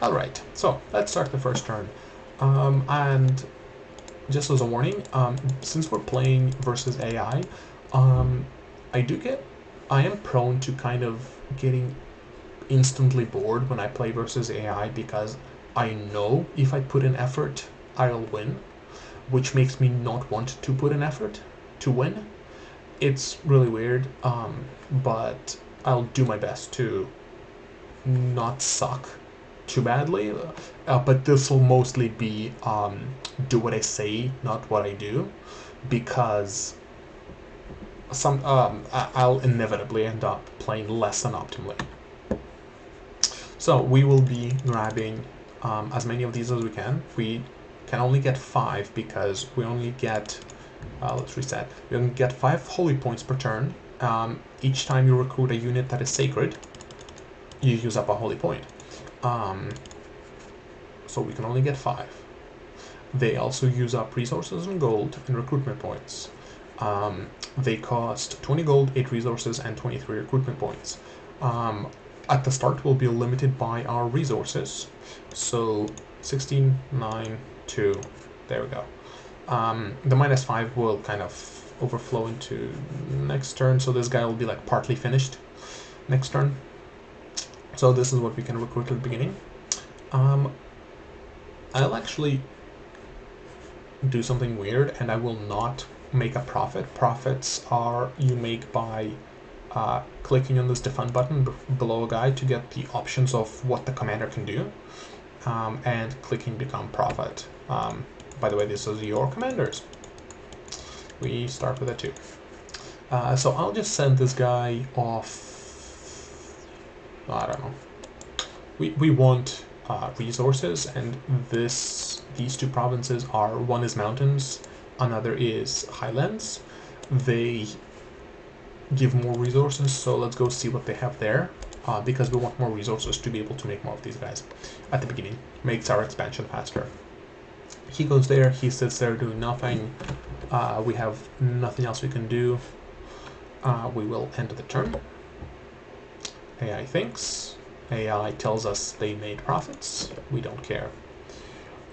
Alright, so let's start the first turn. And just as a warning, since we're playing versus AI, I do get, I am prone to kind of getting instantly bored when I play versus AI because I know if I put in effort, I'll win, which makes me not want to put in effort to win. It's really weird, but I'll do my best to not suck too badly. But this will mostly be do what I say, not what I do, because I'll inevitably end up playing less than optimally. So we will be grabbing as many of these as we can. We can only get 5 because we only get, let's reset, we only get 5 holy points per turn. Each time you recruit a unit that is sacred, you use up a holy point. So we can only get 5. They also use up resources and gold and recruitment points. They cost 20 gold, 8 resources, and 23 recruitment points. At the start, we'll be limited by our resources. So 16, 9, 2, there we go. The -5 will kind of overflow into next turn, so this guy will be like partly finished next turn. So this is what we can recruit at the beginning. I'll actually do something weird, and I will not make a profit. Profits are you make by clicking on this defend button below a guide to get the options of what the commander can do, and clicking become profit. By the way, this is your commanders. We start with a 2. So I'll just send this guy off. I don't know. We want resources, and these 2 provinces are, one is mountains, another is highlands. They give more resources, so let's go see what they have there, because we want more resources to be able to make more of these guys at the beginning. Makes our expansion faster. He goes there, he sits there doing nothing. We have nothing else we can do. We will end the turn. AI thinks. AI tells us they made profits. We don't care.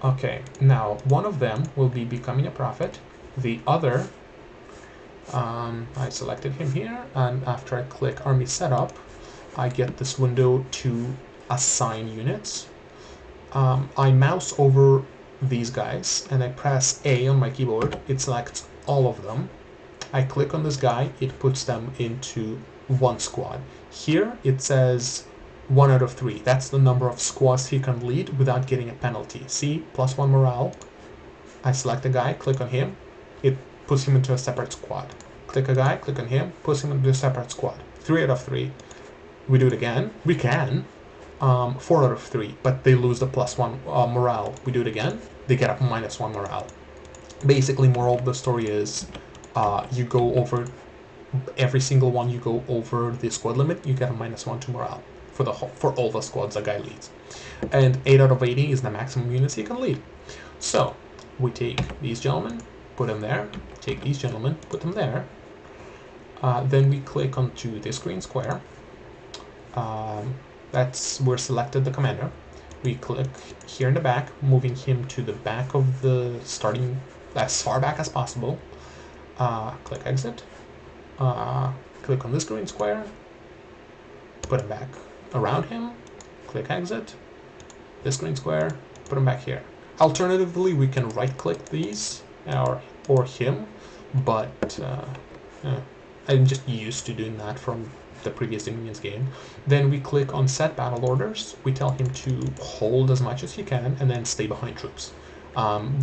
Okay, now one of them will be becoming a profit. The other, I selected him here, and after I click army setup, I get this window to assign units. I mouse over these guys and I press A on my keyboard. It selects all of them. I click on this guy, it puts them into 1 squad. Here it says 1 out of 3. That's the number of squads he can lead without getting a penalty. See, +1 morale. I select a guy, click on him, it puts him into a separate squad. Click a guy, click on him, puts him into a separate squad. 3 out of 3. We do it again. We can. 4 out of 3, but they lose the +1 morale. We do it again. They get a -1 morale. Basically, moral of the story is, you go over every single one. You go over the squad limit, you get a -1 to morale for all the squads a guy leads. And 8 out of 80 is the maximum units he can lead. So we take these gentlemen, put them there. Take these gentlemen, put them there. Then we click onto this green square. We're selected the commander. We click here in the back, moving him to the back of the starting, as far back as possible. Click exit. Click on this green square. Put him back around him. Click exit. This green square. Put him back here. Alternatively, we can right-click these or him, but I'm just used to doing that from the previous Dominions game. Then we click on set battle orders. We tell him to hold as much as he can and then stay behind troops.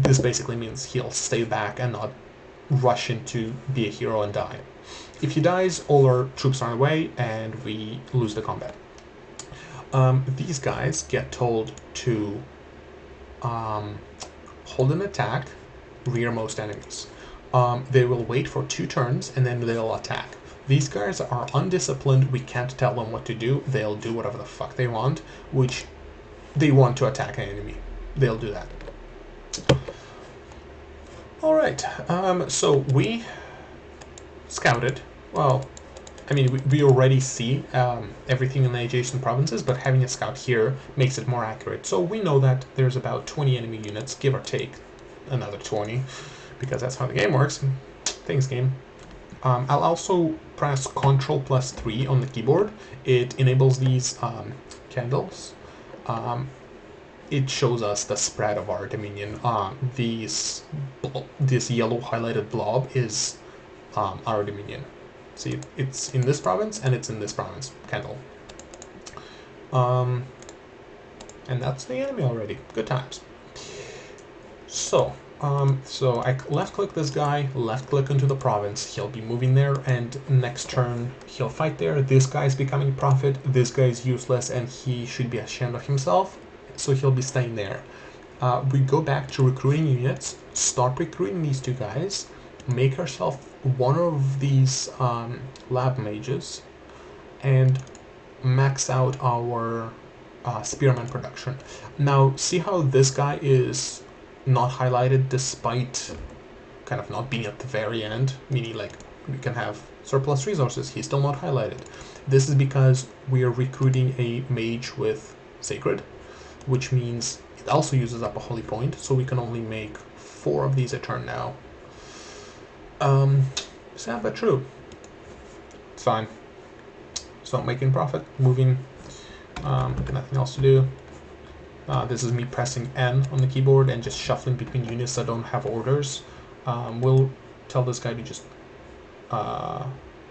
This basically means he'll stay back and not rush in to be a hero and die. If he dies, all our troops are away and we lose the combat. These guys get told to hold an attack, rear most enemies. They will wait for 2 turns and then they'll attack. These guys are undisciplined. We can't tell them what to do. They'll do whatever the fuck they want, which they want to attack an enemy. They'll do that. Alright, so we scouted. Well, I mean, we already see everything in the adjacent provinces, but having a scout here makes it more accurate. So we know that there's about 20 enemy units, give or take another 20, because that's how the game works. Thanks, game. I'll also press Ctrl+3 on the keyboard. It enables these candles. It shows us the spread of our dominion. This yellow highlighted blob is our dominion. See, it's in this province and it's in this province. Candle. And that's the enemy already. Good times. So I left-click this guy, left-click into the province. He'll be moving there, and next turn he'll fight there. This guy's becoming prophet. This guy's useless, and he should be ashamed of himself. So he'll be staying there. We go back to recruiting units. Start recruiting these two guys. Make ourselves one of these lab mages, and max out our spearman production. Now, see how this guy is not highlighted despite kind of not being at the very end, meaning like we can have surplus resources. He's still not highlighted. This is because we are recruiting a mage with sacred, which means it also uses up a holy point, so we can only make 4 of these a turn now. Sad but true. It's fine. So making profit, moving, nothing else to do. This is me pressing N on the keyboard and just shuffling between units that don't have orders. We'll tell this guy to just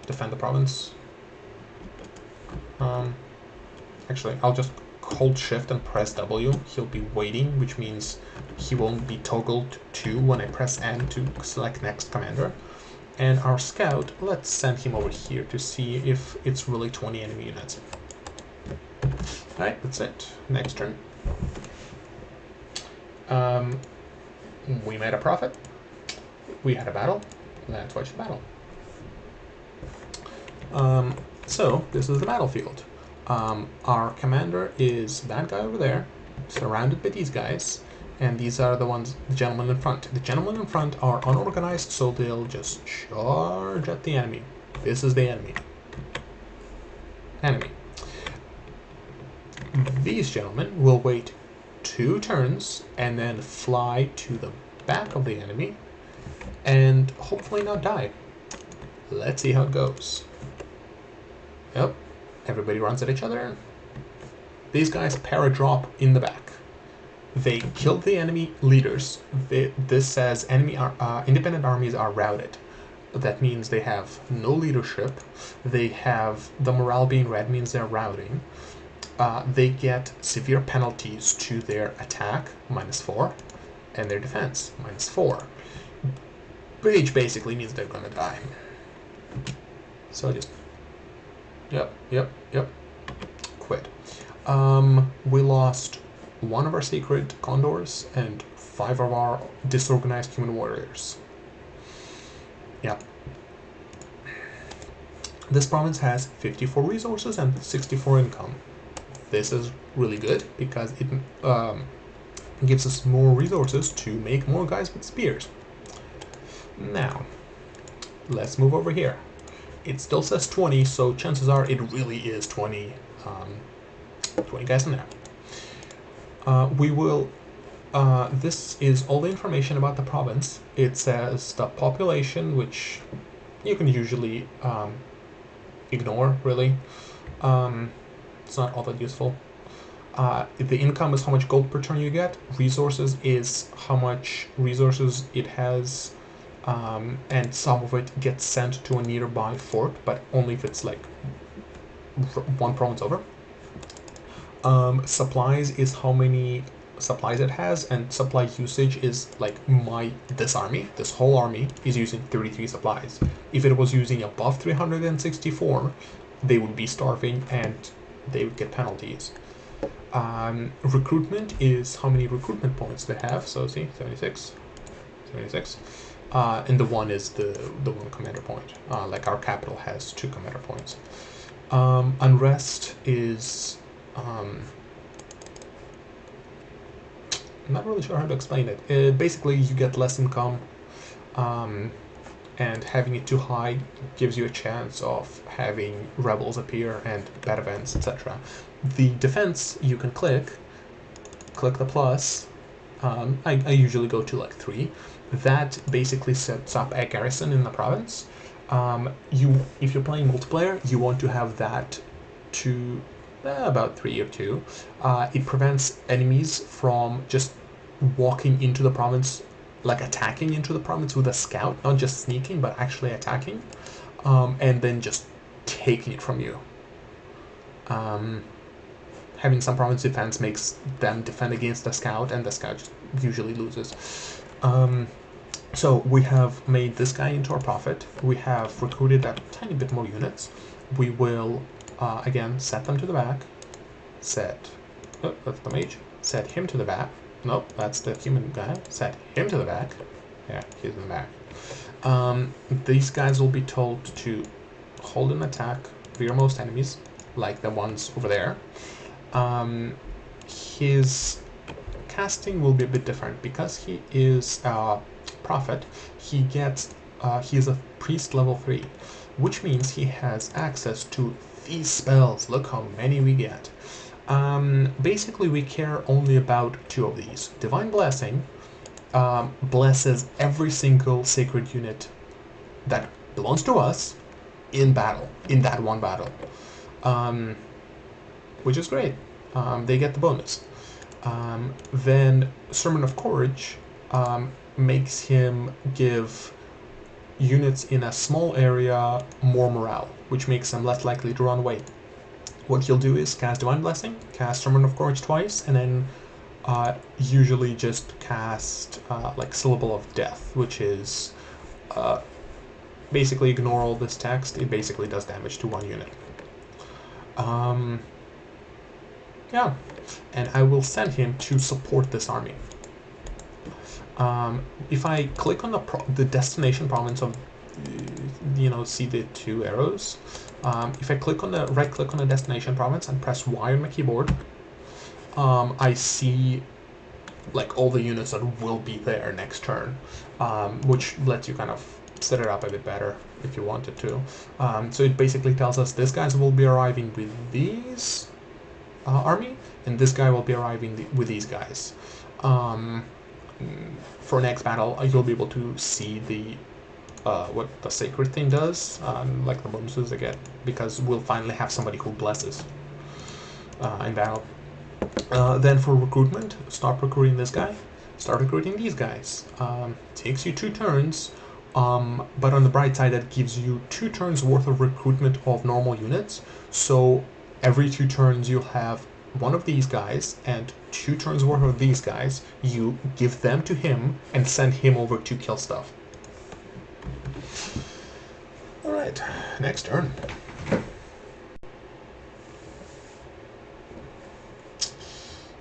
defend the province. Actually, I'll just hold shift and press W. He'll be waiting, which means he won't be toggled to when I press N to select next commander. And our scout, let's send him over here to see if it's really 20 enemy units. Alright, that's it. Next turn. We made a profit. We had a battle. Let's watch the battle. So, this is the battlefield. Our commander is that guy over there, surrounded by these guys, and these are the gentlemen in front. The gentlemen in front are unorganized, so they'll just charge at the enemy. This is the enemy. These gentlemen will wait 2 turns and then fly to the back of the enemy and hopefully not die. Let's see how it goes. Yep, everybody runs at each other. These guys paradrop in the back. They killed the enemy leaders. This says independent armies are routed. That means they have no leadership. They have the morale being red means they're routing. They get severe penalties to their attack, -4, and their defense, -4. Which basically means they're gonna die. So just, yep, quit. We lost 1 of our sacred condors and 5 of our disorganized human warriors. Yeah. This province has 54 resources and 64 income. This is really good because it gives us more resources to make more guys with spears. Now, let's move over here. It still says 20, so chances are it really is 20 guys in there. We will, this is all the information about the province. It says the population, which you can usually ignore, really. It's not all that useful. The income is how much gold per turn you get. Resources is how much resources it has, and some of it gets sent to a nearby fort, but only if it's like 1 province over. Supplies is how many supplies it has, and supply usage is like this whole army is using 33 supplies. If it was using above 364, they would be starving and they would get penalties. Recruitment is how many recruitment points they have. So see, 76. And the 1 is the 1 commander point. Like our capital has 2 commander points. Unrest is I'm not really sure how to explain it. Basically, you get less income and having it too high gives you a chance of having rebels appear and bad events, etc. The defense, you can click the plus. I usually go to like 3. That basically sets up a garrison in the province. If you're playing multiplayer, you want to have that to about 3 or 2. It prevents enemies from just walking into the province, like attacking into the province with a scout, not just sneaking, but actually attacking, and then just taking it from you. Having some province defense makes them defend against the scout, and the scout just usually loses. So we have made this guy into our prophet. We have recruited a tiny bit more units. We will, again, set them to the back. Set, oh, that's the mage. Set him to the back. Nope, that's the human guy. Set him to the back. Yeah, he's in the back. These guys will be told to hold an attack via most enemies, like the ones over there. His casting will be a bit different because he is a prophet. He is a priest level 3, which means he has access to these spells. Look how many we get. Basically, we care only about 2 of these. Divine Blessing blesses every single sacred unit that belongs to us in battle, in that one battle, which is great. They get the bonus. Then Sermon of Courage makes him give units in a small area more morale, which makes them less likely to run away. What he'll do is cast Divine Blessing, cast Sermon of Courage twice, and then usually just cast like Syllable of Death, which is basically ignore all this text. It basically does damage to 1 unit. Yeah, and I will send him to support this army. If I click on the destination province of, see the 2 arrows. If I click on the right-click on the destination province and press Y on my keyboard, I see like all the units that will be there next turn, which lets you kind of set it up a bit better if you wanted to. So it basically tells us this guys will be arriving with these army, and this guy will be arriving with these guys. For next battle, you'll be able to see the what the sacred thing does, like the bonuses they get, because we'll finally have somebody who blesses in battle. Then for recruitment, stop recruiting this guy, start recruiting these guys. Takes you 2 turns, but on the bright side, that gives you 2 turns worth of recruitment of normal units. So every 2 turns you'll have 1 of these guys and 2 turns worth of these guys. You give them to him and send him over to kill stuff. Alright, next turn.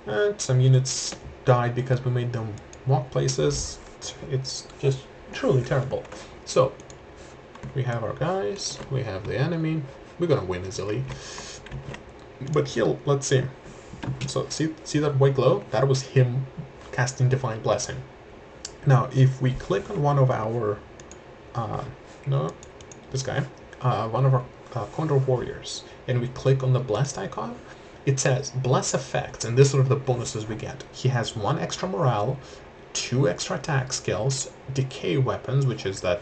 And some units died because we made them walk places. It's just truly terrible. So, we have our guys, we have the enemy. We're gonna win easily. But he'll, let's see. So, see that white glow? That was him casting Divine Blessing. Now, if we click on one of our, this guy, one of our Condor Warriors, and we click on the Blessed icon, it says Bless effects, and this is sort of the bonuses we get. He has 1 extra morale, 2 extra attack skills, decay weapons, which is that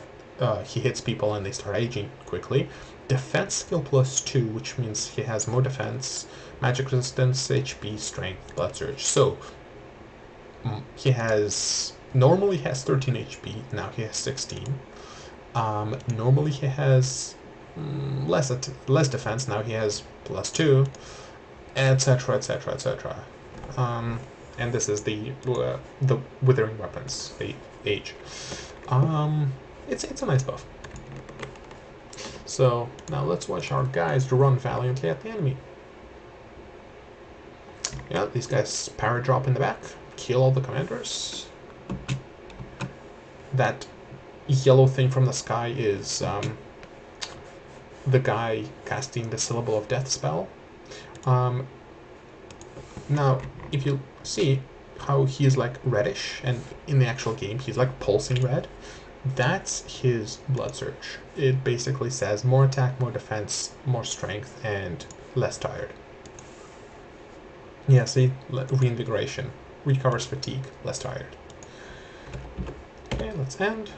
he hits people and they start aging quickly, defense skill +2, which means he has more defense, magic resistance, HP, strength, blood surge. So he has, normally he has 13 HP, now he has 16. Normally he has less defense, now he has +2, etc, etc, etc. And this is the withering weapons, the age. It's a nice buff. So now let's watch our guys run valiantly at the enemy. Yeah, these guys power drop in the back, kill all the commanders. That yellow thing from the sky is the guy casting the Syllable of Death spell. Now, if you see how he is like reddish, and in the actual game he's like pulsing red, That's his blood surge. It basically says more attack, more defense, more strength, and less tired. Yeah, see, reinvigoration. Recovers fatigue, less tired. Okay, let's end.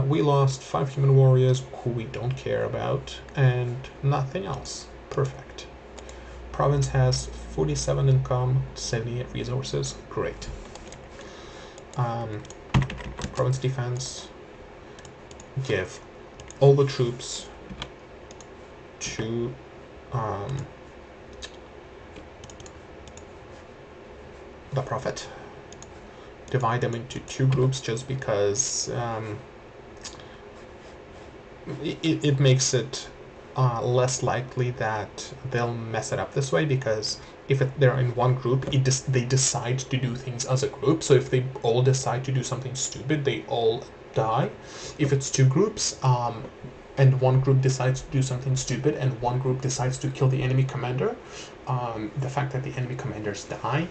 We lost 5 human warriors who we don't care about, and nothing else. Perfect. Province has 47 income, 78 resources. Great. Province defense. Give all the troops to the prophet. Divide them into 2 groups just because it makes it less likely that they'll mess it up this way, because if they're in one group, they decide to do things as a group. So if they all decide to do something stupid, they all die. If it's 2 groups, and one group decides to do something stupid and one group decides to kill the enemy commander, the fact that the enemy commanders die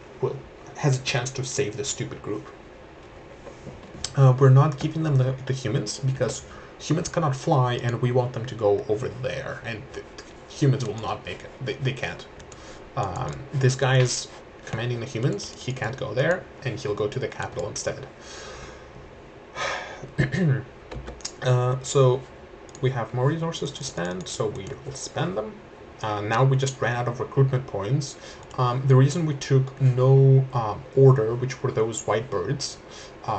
has a chance to save the stupid group. We're not giving them the humans because humans cannot fly, and we want them to go over there, and humans will not make it. They can't. This guy is commanding the humans. He can't go there, and he'll go to the capital instead. So we have more resources to spend, so we will spend them. Now we just ran out of recruitment points. The reason we took no order, which were those white birds,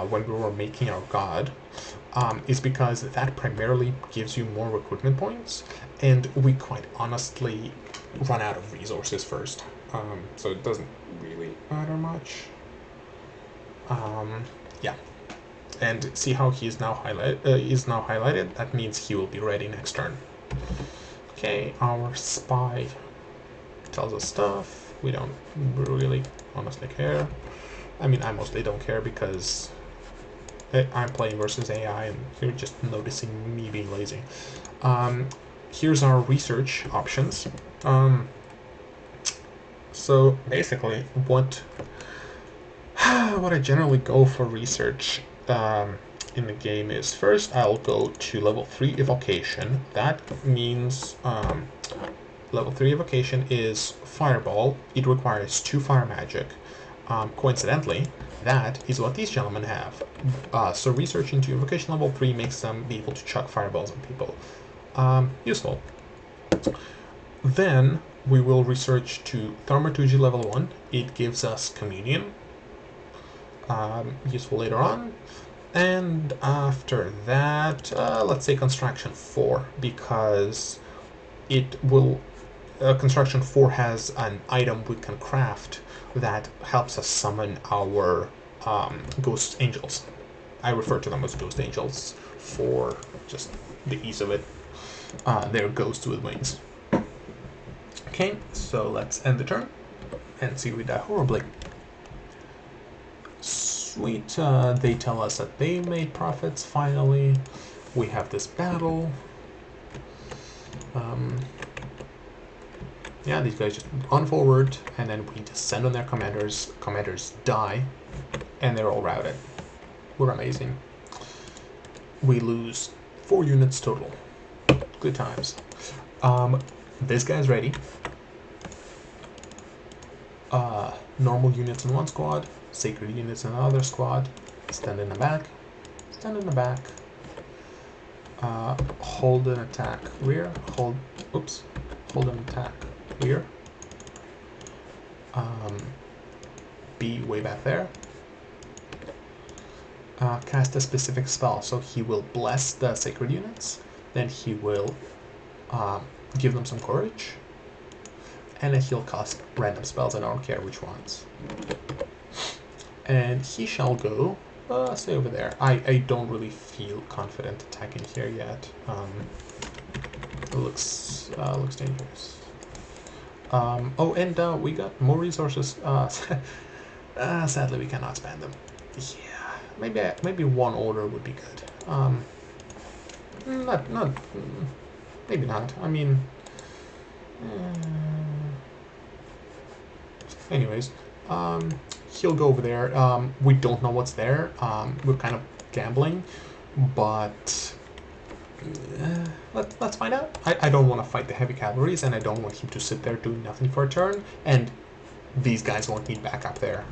when we were making our god, is because that primarily gives you more recruitment points, and we quite honestly run out of resources first. So it doesn't really matter much. Yeah. And see how he is now highlighted? That means he will be ready next turn. Okay, our spy tells us stuff. We don't really honestly care. I mean, I mostly don't care because I'm playing versus AI and you're just noticing me being lazy. Here's our research options. So basically, what I generally go for research in the game is, first I'll go to level 3 evocation. That means level 3 evocation is fireball. It requires 2 fire magic. Coincidentally, that is what these gentlemen have. So research into evocation level 3 makes them be able to chuck fireballs at people. Useful. Then we will research to thaumaturgy level 1. It gives us communion. Useful later on. And after that, let's say construction 4, because it will construction 4 has an item we can craft that helps us summon our ghost angels. I refer to them as ghost angels for just the ease of it. They're ghosts with wings. Okay, so let's end the turn and see if we die horribly. Sweet, they tell us that they made profits finally. We have this battle. Yeah, these guys just run forward, and then we descend on their commanders. Commanders die, and they're all routed. We're amazing. We lose 4 units total. Good times. This guy's ready. Normal units in one squad, sacred units in another squad. Stand in the back. Stand in the back. Hold an attack rear. Hold an attack rear. Be way back there. Cast a specific spell, so he will bless the sacred units, then he will give them some courage, and then he'll cast random spells. I don't care which ones. And he shall go, stay over there. I don't really feel confident attacking here yet. It looks dangerous. Oh, and we got more resources. Sadly, we cannot spend them. Yeah, maybe one order would be good. Maybe not. I mean, anyways, He'll go over there. We don't know what's there. We're kind of gambling, but let's find out. I don't want to fight the heavy cavalries, and I don't want him to sit there doing nothing for a turn, and these guys won't need backup there.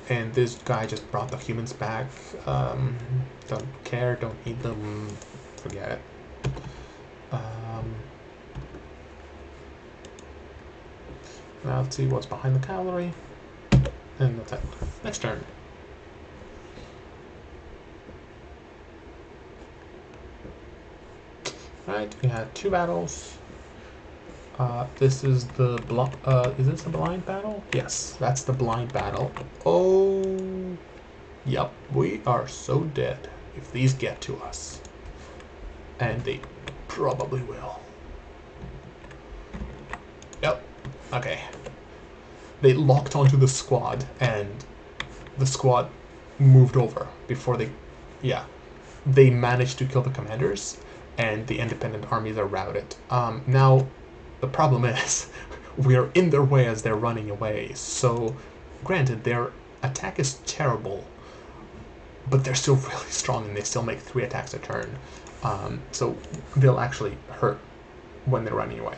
And this guy just brought the humans back. Don't care, don't need them, forget it. Now let's see what's behind the cavalry. And that's it. Next turn. Right, we had 2 battles. This is the is this the blind battle? Yes, that's the blind battle. Oh, yep, we are so dead if these get to us. And they probably will. Yep, okay. They locked onto the squad, and the squad moved over before they, yeah. They managed to kill the commanders, and the independent armies are routed. Now, the problem is, we are in their way as they're running away. So, granted, their attack is terrible, but they're still really strong, and they still make 3 attacks a turn. So they'll actually hurt when they're running away.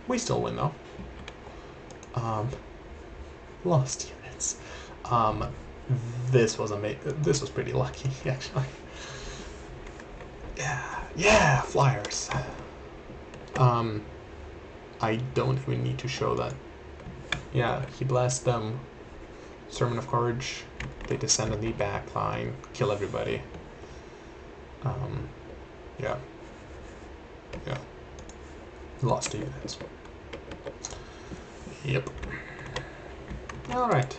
We still win though. Lost units. This was pretty lucky actually. Yeah, flyers. I don't even need to show that. Yeah, he blasts them. Sermon of Courage. They descend on the back line, kill everybody. Yeah. Lost 2 units. Yep. Alright.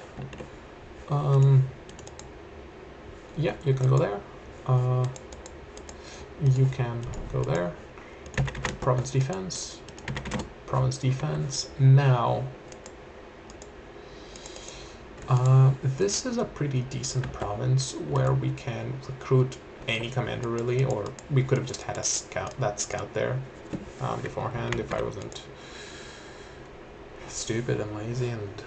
Yeah, you can go there. You can go there. Province defense. Province defense. Now, this is a pretty decent province where we can recruit any commander really, or we could have just had a scout there beforehand if I wasn't stupid and lazy, and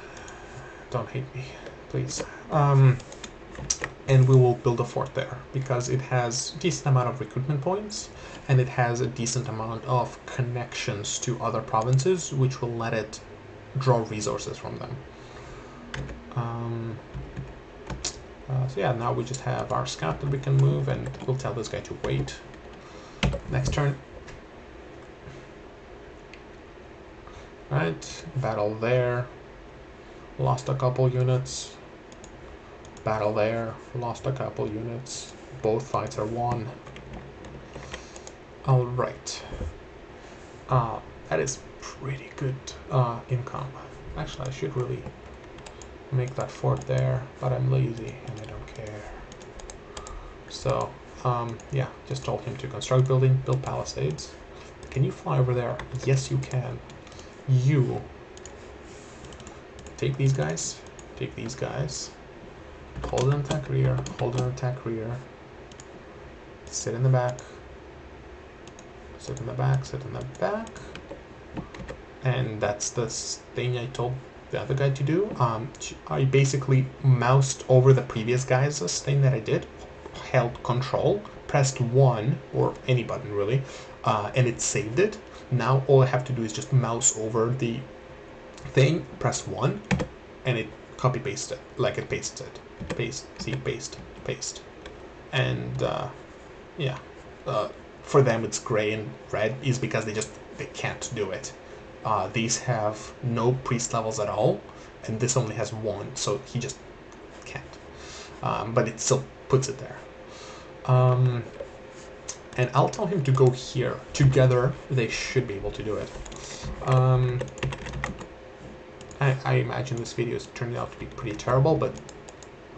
don't hate me, please. And we will build a fort there because it has a decent amount of recruitment points, and it has a decent amount of connections to other provinces, which will let it draw resources from them. So yeah, now we just have our scout that we can move, and we'll tell this guy to wait. Next turn. Right, battle there. Lost a couple units. Battle there. Lost a couple units. Both fights are won. Alright. That is pretty good income. Actually, I should really make that fort there, but I'm lazy and I don't care. So, yeah, just told him to construct building, build palisades. Can you fly over there? Yes, you can. You take these guys, hold an attack rear, hold an attack rear, sit in the back, sit in the back, sit in the back, and that's the thing I told the other guy to do. I basically moused over the previous guy's thing that I did, held control, pressed 1 or any button really, and it saved it. Now all I have to do is just mouse over the thing, press 1, and it copy pastes it, like it pastes it. Paste, see, paste, paste. And yeah, for them it's gray and red is because they can't do it. These have no priest levels at all, and this only has 1, so he just can't. But it still puts it there. And I'll tell him to go here. Together, they should be able to do it. I imagine this video is turning out to be pretty terrible, but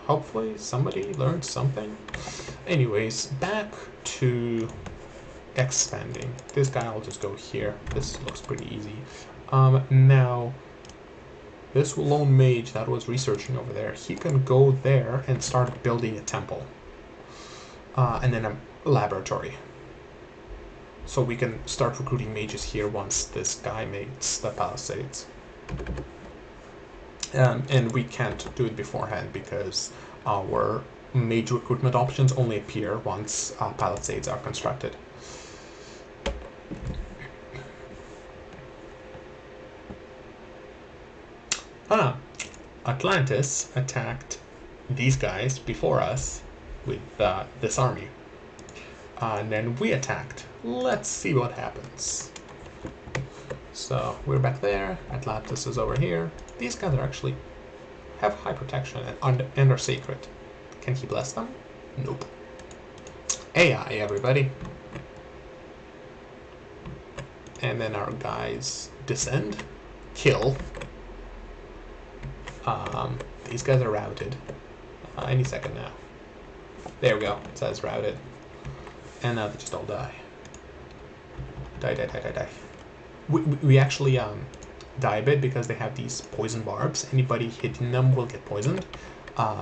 hopefully somebody learned something. Anyways, back to expanding. This guy I'll just go here. This looks pretty easy. Now, this lone mage that was researching over there, he can go there and start building a temple. And then a laboratory. So we can start recruiting mages here once this guy makes the palisades. And we can't do it beforehand because our major recruitment options only appear once palisades are constructed. Atlantis attacked these guys before us with this army. And then we attacked. Let's see what happens. So we're back there. Atlantis is over here. These guys are actually have high protection and are sacred. Can he bless them? Nope. AI, everybody. And then our guys descend, kill. These guys are routed. Any second now. There we go. It says routed. And now they just all die. Die. We actually die a bit because they have these poison barbs. Anybody hitting them will get poisoned.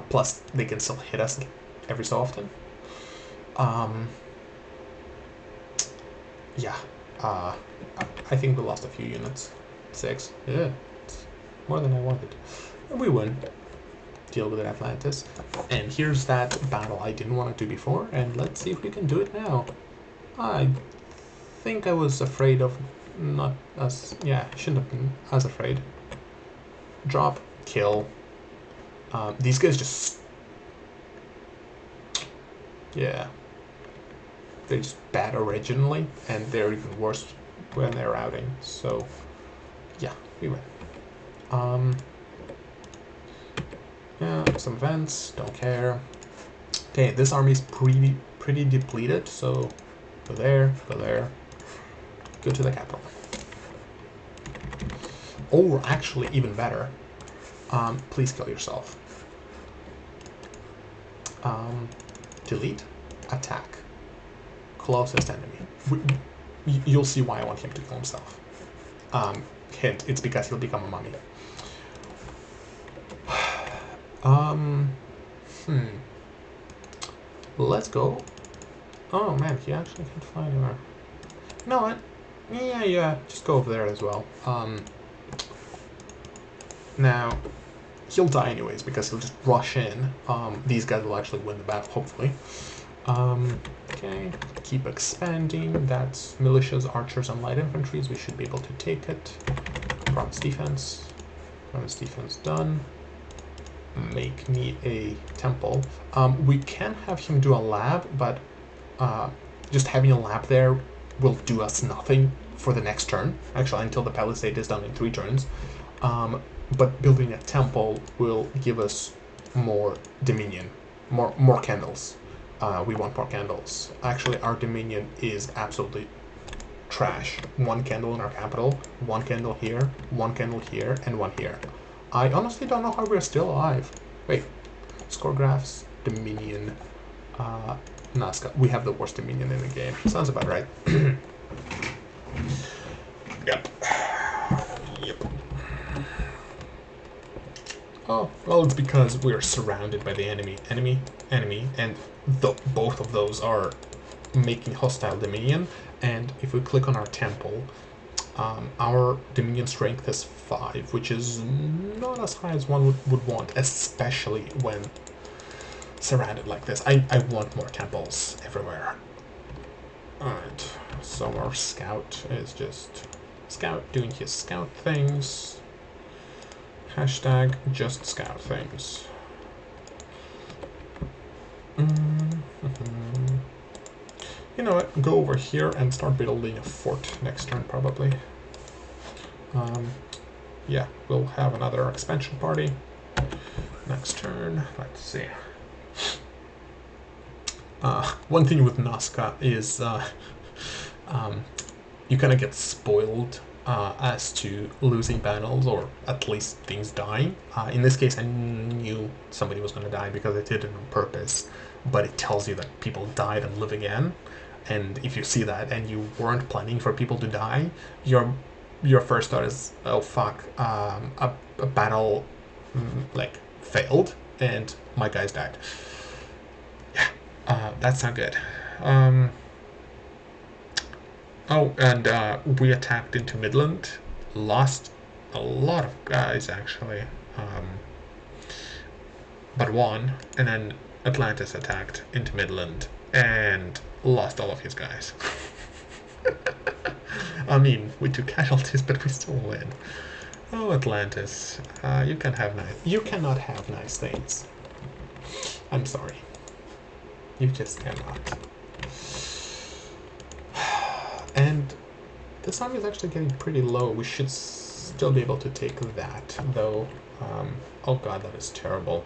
Plus, they can still hit us every so often. Yeah. I think we lost a few units. 6. Yeah. It's more than I wanted. And we win. Deal with Atlantis. And here's that battle I didn't want to do before. And let's see if we can do it now. I think I was afraid of not as... Yeah, shouldn't have been as afraid. Drop. Kill. These guys just... Yeah. They're just bad originally, and they're even worse when they're routing. So, yeah, we win. Yeah, some events, don't care. Okay, this army is pretty depleted, so go there, go to the capital. Or actually, even better, please kill yourself. Delete, attack, closest enemy. You'll see why I want him to kill himself. Hint, it's because he'll become a mummy. Let's go. Oh man, he actually can't fly anywhere. You know what? Yeah, just go over there as well. Now, he'll die anyways because he'll just rush in. These guys will actually win the battle, hopefully. Okay, keep expanding. That's militias, archers, and light infantries. We should be able to take it. Province defense. Province defense done. Make me a temple. We can have him do a lab, but just having a lab there will do us nothing for the next turn. Actually, until the palisade is done in 3 turns. But building a temple will give us more dominion, more candles. We want more candles. Actually, our dominion is absolutely trash. 1 candle in our capital, 1 candle here, 1 candle here, and 1 here. I honestly don't know how we're still alive. Wait, score graphs, dominion, Nazca. We have the worst dominion in the game. Sounds about right. Yep. Oh, well, it's because we're surrounded by the enemy, and both of those are making hostile dominion. And if we click on our temple, our dominion strength is 5, which is not as high as one would want, especially when surrounded like this. I want more temples everywhere. Alright, so our scout is just scout doing his scout things. Hashtag just scout things. You know what, go over here and start building a fort next turn, probably. Yeah, we'll have another expansion party next turn. Let's see. One thing with Nazca is you kind of get spoiled as to losing battles, or at least things dying. In this case, I knew somebody was going to die because I did it on purpose, but it tells you that people died and live again. And if you see that and you weren't planning for people to die, your first thought is, oh fuck, a battle like failed and my guys died. Yeah, that's not good. Oh, and we attacked into Midland, lost a lot of guys actually, but won. And then Atlantis attacked into Midland and lost all of his guys. I mean, we took casualties, but we still win. Oh, Atlantis, you cannot have nice things. I'm sorry. You just cannot. And this army is actually getting pretty low. We should still be able to take that, though. Oh god, that is terrible.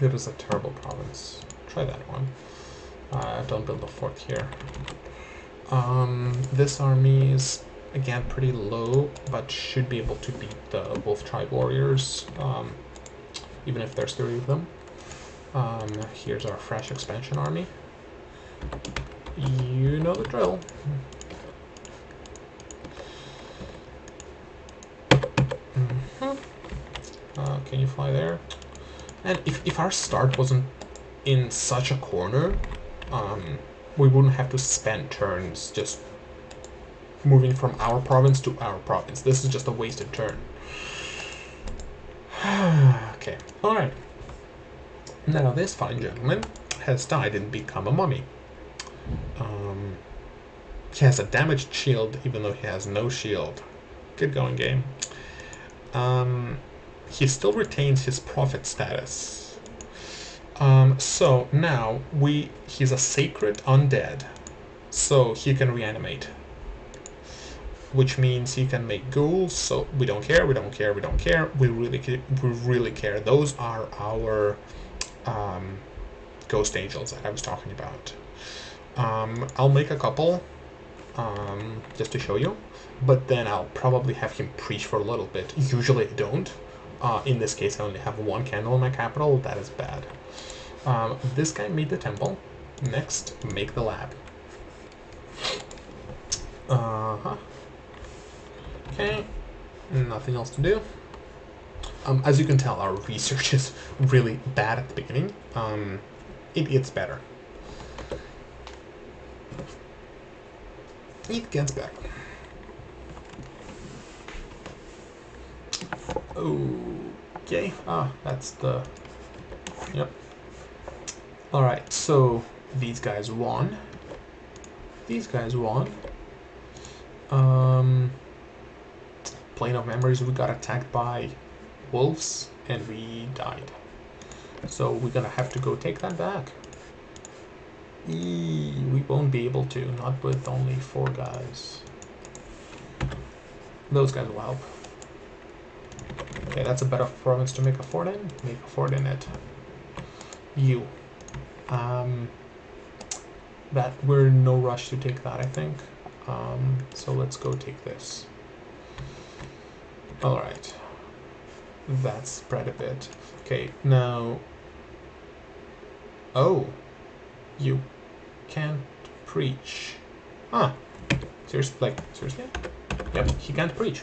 It is a terrible province. Try that one. Don't build a fort here. This army is, again, pretty low, but should be able to beat the Wolf Tribe warriors, even if there's 3 of them. Here's our fresh expansion army. You know the drill. Can you fly there? And if our start wasn't in such a corner, we wouldn't have to spend turns just moving from our province to our province. This is just a wasted turn. Okay, alright. Now this fine gentleman has died and become a mummy. He has a damaged shield even though he has no shield. Good going, game. He still retains his prophet status. So now he's a sacred undead, so he can reanimate, which means he can make ghouls. So we don't care, we don't care, we don't care. We really care. Those are our ghost angels that I was talking about. I'll make a couple just to show you, but then I'll probably have him preach for a little bit. Usually I don't. In this case, I only have 1 candle in my capital. That is bad. This guy made the temple. Next, make the lab. Okay, nothing else to do. As you can tell, our research is really bad at the beginning. It gets better. It gets better. Okay, that's the... Yep. Alright, so these guys won. These guys won. Plane of Memories, we got attacked by wolves and we died. So we're gonna have to go take that back. We won't be able to, not with only 4 guys. Those guys will help. Okay, that's a better province to make a fort in. Make a fort in it. You. That we're in no rush to take that, I think. So let's go take this. Alright. That's spread a bit. Okay, now... Oh. You can't preach. Huh. Seriously? Yep, he can't preach.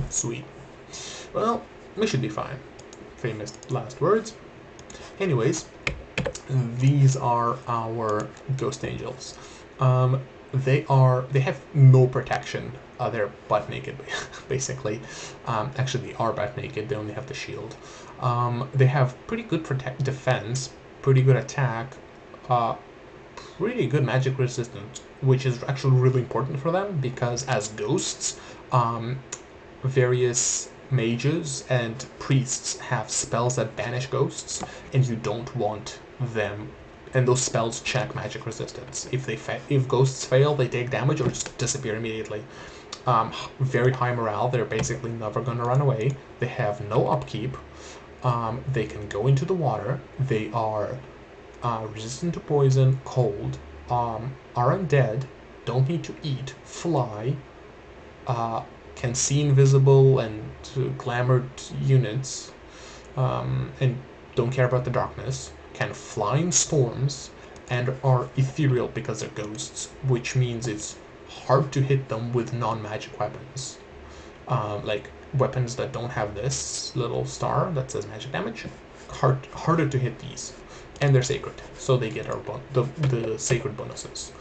Sweet. Well, we should be fine. Famous last words. Anyways, these are our ghost angels. They have no protection. They're butt naked, basically. Actually, they are butt naked. They only have the shield. They have pretty good defense, pretty good attack, pretty good magic resistance, which is actually really important for them because as ghosts, various mages and priests have spells that banish ghosts, and you don't want them. And those spells check magic resistance. If ghosts fail, they take damage or just disappear immediately. Very high morale. They're basically never gonna run away. They have no upkeep. They can go into the water. They are resistant to poison, cold, are undead, don't need to eat, fly, can see invisible and glamored units, and don't care about the darkness, can fly in storms, and are ethereal because they're ghosts, which means it's hard to hit them with non-magic weapons. Like weapons that don't have this little star that says magic damage, harder to hit these. And they're sacred, so they get our the sacred bonuses.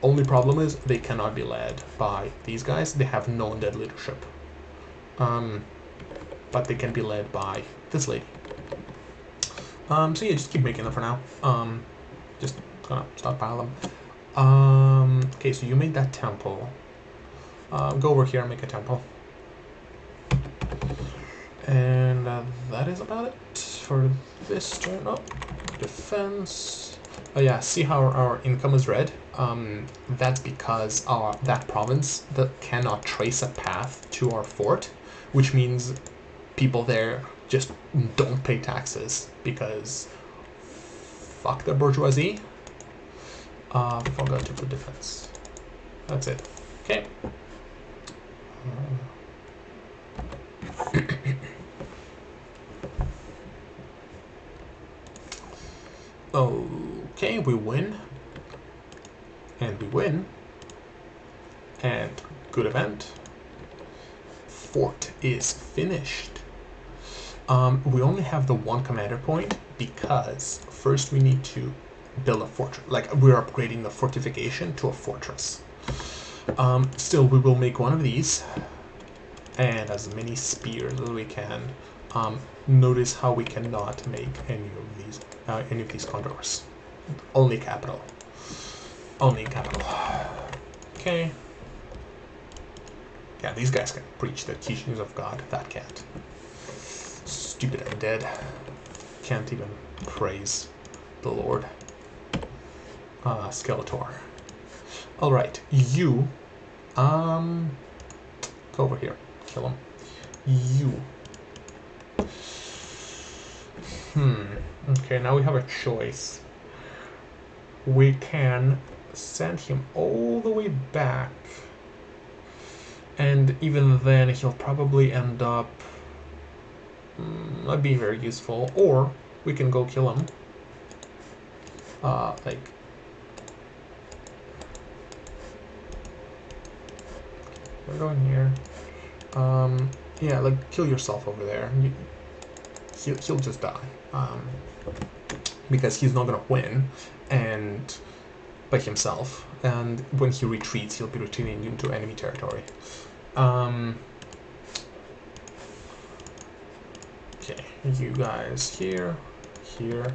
Only problem is they cannot be led by these guys. They have no undead leadership. But they can be led by this lady. So yeah, just keep making them for now. Just gonna stockpile them. Okay, so you made that temple. Go over here and make a temple. And that is about it for this turn. Oh, defense. Oh yeah, see how our income is red? That's because that province that cannot trace a path to our fort, which means people there just don't pay taxes because fuck the bourgeoisie. Forgot to put defense. That's it. Okay. Okay, we win. And we win. And good event. Fort is finished. We only have the one commander point because first we need to build a fortress. Like, we're upgrading the fortification to a fortress. Still, we will make one of these and as many spears as we can. Notice how we cannot make any of these condors. Only capital. Only capital. Okay. Yeah, these guys can preach the teachings of God. That can't. Stupid undead. Can't even praise the Lord. Skeletor. Alright, you. Go over here. Kill him. You. Okay, now we have a choice. We can send him all the way back. And even then, he'll probably end up not being very useful. Or we can go kill him. Like... We're going here. Yeah, like, kill yourself over there. He'll just die. Because he's not gonna win and by himself. And when he retreats, he'll be retreating into enemy territory. Okay, you guys here, here.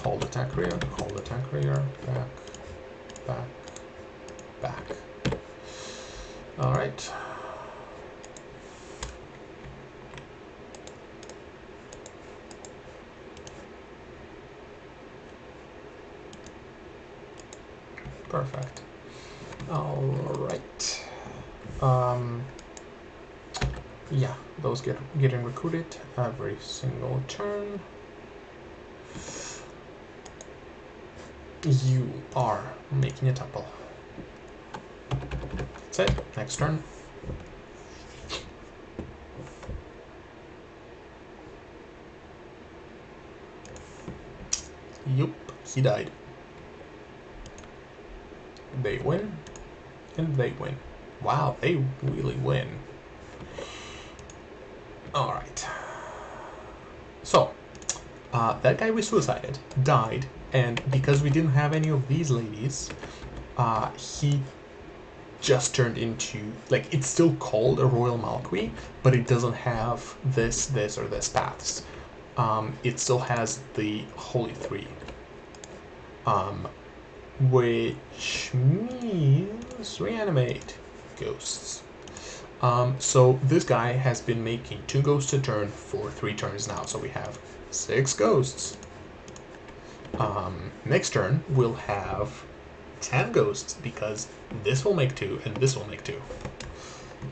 Hold attack rear, back, back, back. Alright. Perfect. Alright. Yeah, those getting recruited every single turn. You are making a temple. That's it. Next turn. Yup, he died. They win, and they win. Wow, they really win. Alright. So, that guy we suicided, died, and because we didn't have any of these ladies, he just turned into, like, it's still called a Royal Malqui, but it doesn't have this, or this paths. It still has the Holy Three. Which means reanimate ghosts. So this guy has been making 2 ghosts a turn for 3 turns now, so we have 6 ghosts. Next turn we'll have 10 ghosts because this will make 2 and this will make 2.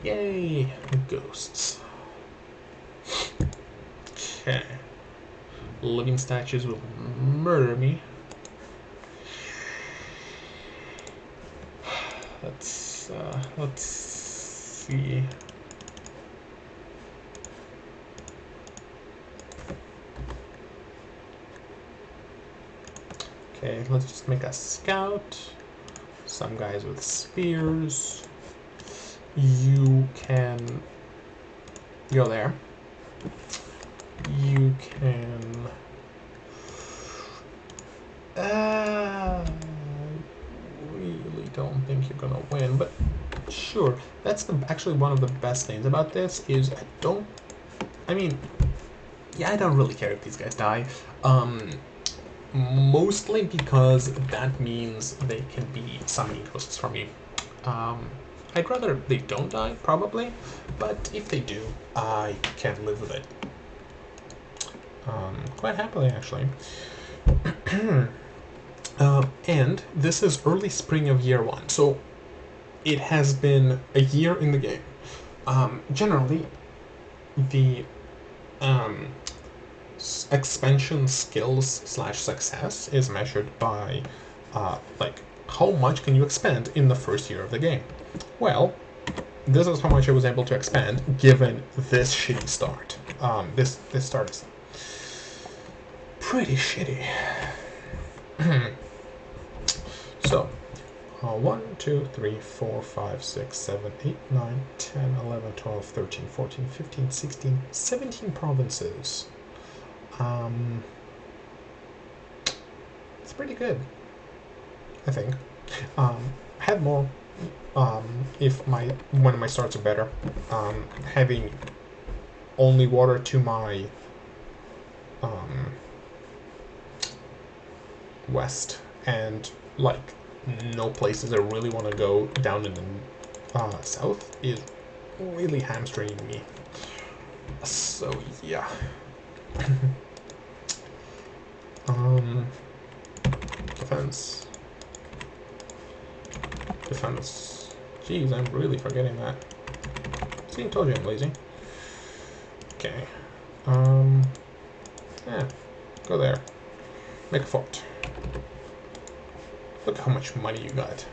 Yay, ghosts. Okay. Living statues will murder me. Let's see. Okay, let's just make a scout. Some guys with spears. You can go there. You can gonna win, but sure. That's actually one of the best things about this is I mean, yeah, I don't really care if these guys die. Mostly because that means they can be summoning ghosts for me. I'd rather they don't die, probably, but if they do, I can live with it. Quite happily, actually. And this is early spring of year 1, so it has been a year in the game. Generally, the expansion skills / success is measured by like how much can you expand in the first year of the game. Well, this is how much I was able to expand given this shitty start. This start is pretty shitty. So 1, 2, 3, 4, 5, 6, 7, 8, 9, 10, 11, 12, 13, 14, 15, 16, 17 provinces. It's pretty good, I think. Had more if one of my starts are better. Having only water to my west and like no places I really want to go down in the south is really hamstringing me. So yeah. Defense. Jeez, I'm really forgetting that. See, I told you I'm lazy. Okay. Yeah, go there. Make a fort. Look how much money you got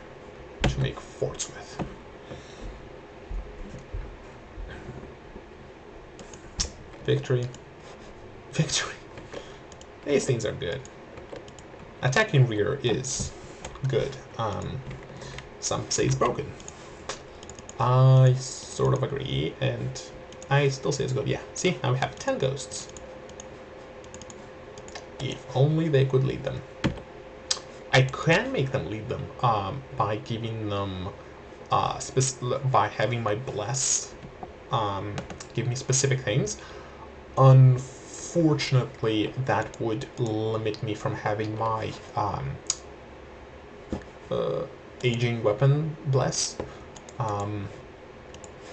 to make forts with. Victory. These things are good. Attacking rear is good. Some say it's broken. I sort of agree, and I still say it's good. Yeah, see, now we have 10 ghosts. If only they could lead them. I can make them lead them by giving them by having my bless give me specific things. Unfortunately, that would limit me from having my aging weapon bless,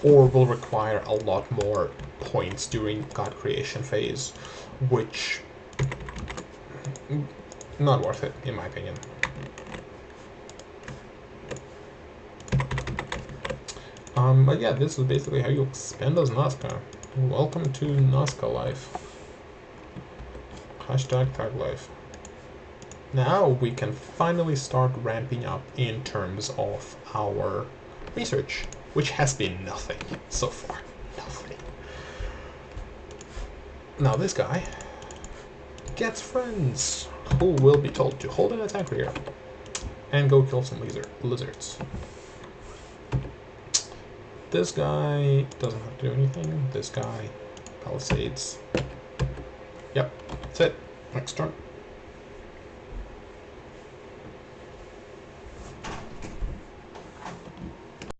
or will require a lot more points during god creation phase, which not worth it in my opinion. But yeah, this is basically how you expand as Nazca. Welcome to Nazca life. Hashtag tag life. Now we can finally start ramping up in terms of our research, which has been nothing so far. Nothing. Now this guy gets friends who will be told to hold an attack rear and go kill some lizards. This guy doesn't have to do anything. This guy, palisades. Yep, that's it. Next turn.